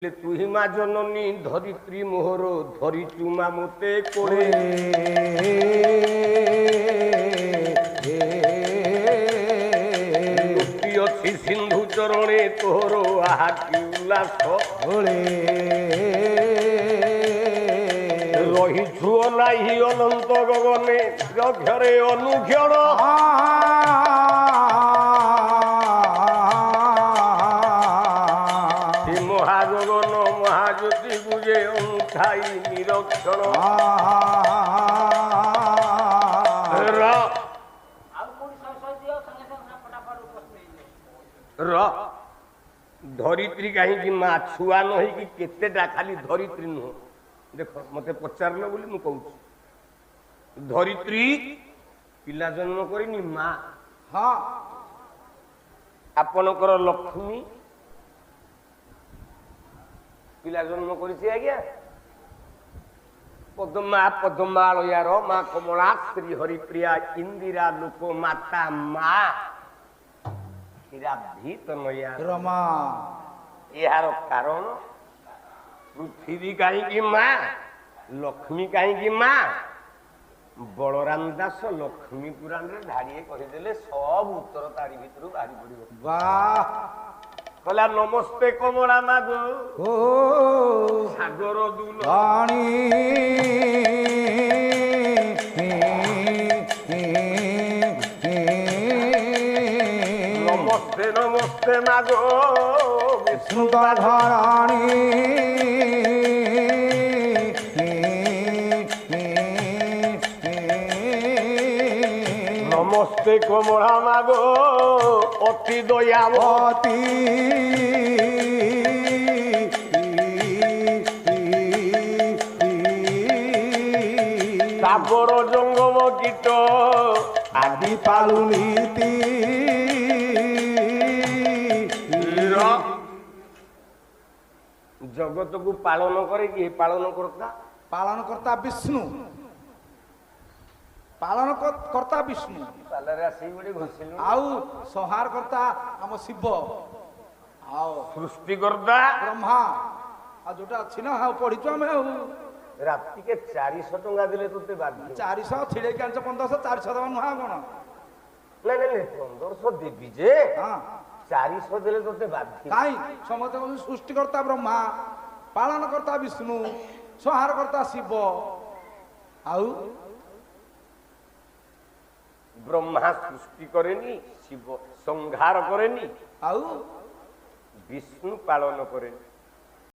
তুহি মা জননী ধরিত্রী মোহর ধরি চুমা মতে করে অছি সিন্ধু চরণে তোর আহা কি উল্লাস রহিছু অনাহি অনন্ত গগনে ঘরে অনুঘর মহাগগন মহাজ্যোতি বুঝে অনুঠাই নিরক্ষর ধরিত্ରୀ କାହିଁକି ମା ଛୁଆ ନ ହେଇକି କେତେଟା ଖାଲି ଧରିତ୍ରୀ ନୁହଁ ଦେଖ ମତେ ପଚାରିଲ ବୋଲି ମୁଁ କହୁଛି ଧରିତ୍ରୀ ପିଲା ଜନ୍ମ କରିନି ମା ହଁ ଆପଣଙ୍କର ଲକ୍ଷ୍ମୀ ପିଲା ଜନ୍ମ କରିଛି ଆଜ୍ଞା ପଦ୍ମା ପଦ୍ମାଳୟାର ମା କମଳା ଶ୍ରୀ ହରିପ୍ରିୟା ଇନ୍ଦିରା ଲୋକ ମାତା ମା ରମା ଏହାର କାରଣ ପୃଥିବୀ କାହିଁକି ମା ଲକ୍ଷ୍ମୀ କାହିଁକି ମା ବଳରାମ ଦାସ ଲକ୍ଷ୍ମୀ ପୁରାଣରେ ଧାଡ଼ିଏ କହିଦେଲେ ସବୁ ଉତ୍ତର ତାରି ଭିତରୁ ବାହାରି ପଡିବ ବାଃ କହିଲା ନମସ୍ତେ କମଳା ମାଗ ଓ ସାଗର ଦୁଲ ନମସ୍ତେ ନମସ୍ତେ ମାଗ ବିଷ୍ଣୁ ଧରଣୀ ନମସ୍ତେ କମଳା ମାଗ ଅତି ଦୟାବତୀ ସାଗର ଜଙ୍ଗମ କୀଟ ଆଦି ପାଳୁନୀତି ଜଗତକୁ ପାଳନ କରେ କିଏ ପାଳନ କର୍ତ୍ତା ପାଳନକର୍ତ୍ତା ବିଷ୍ଣୁ ପାଳନକର୍ତ୍ତା ବିଷ୍ଣୁ ତାଲରେ ଆସି ଗୋଟେ ଘୋଷିଲୁ ଆଉ ସଂହାରକର୍ତ୍ତା ଆମ ଶିବ ଆଉ ସୃଷ୍ଟିକର୍ତ୍ତା ବ୍ରହ୍ମା ଆଉ ଯୋଉଟା ଅଛି ନା ଆଉ ପଢିଛୁ ଆମେ ଆଉ ରାତିକେ 400 ଟଙ୍କା ଦେଲେ ତୋତେ ବାଧ୍ୟ 400 ଛିଡେଇକି ଆଣିଛ 1500 400 ଦେବା ନୁହଁ କଣ ନାଇଁ ନାଇଁ 1500 ଦେବି ଯେ ହଁ 400 ଦେଲେ ତୋତେ ବାଧ୍ୟ କାଇଁ ସମସ୍ତେ ସୃଷ୍ଟିକର୍ତ୍ତା ବ୍ରହ୍ମା ପାଳନକର୍ତ୍ତା ବିଷ୍ଣୁ ସଂହାରକର୍ତ୍ତା ଶିବ ଆଉ ବ୍ରହ୍ମା ସୃଷ୍ଟି କରେନି ଶିବ ସଂହାର କରେନି ଆଉ ବିଷ୍ଣୁ ପାଳନ କରେନି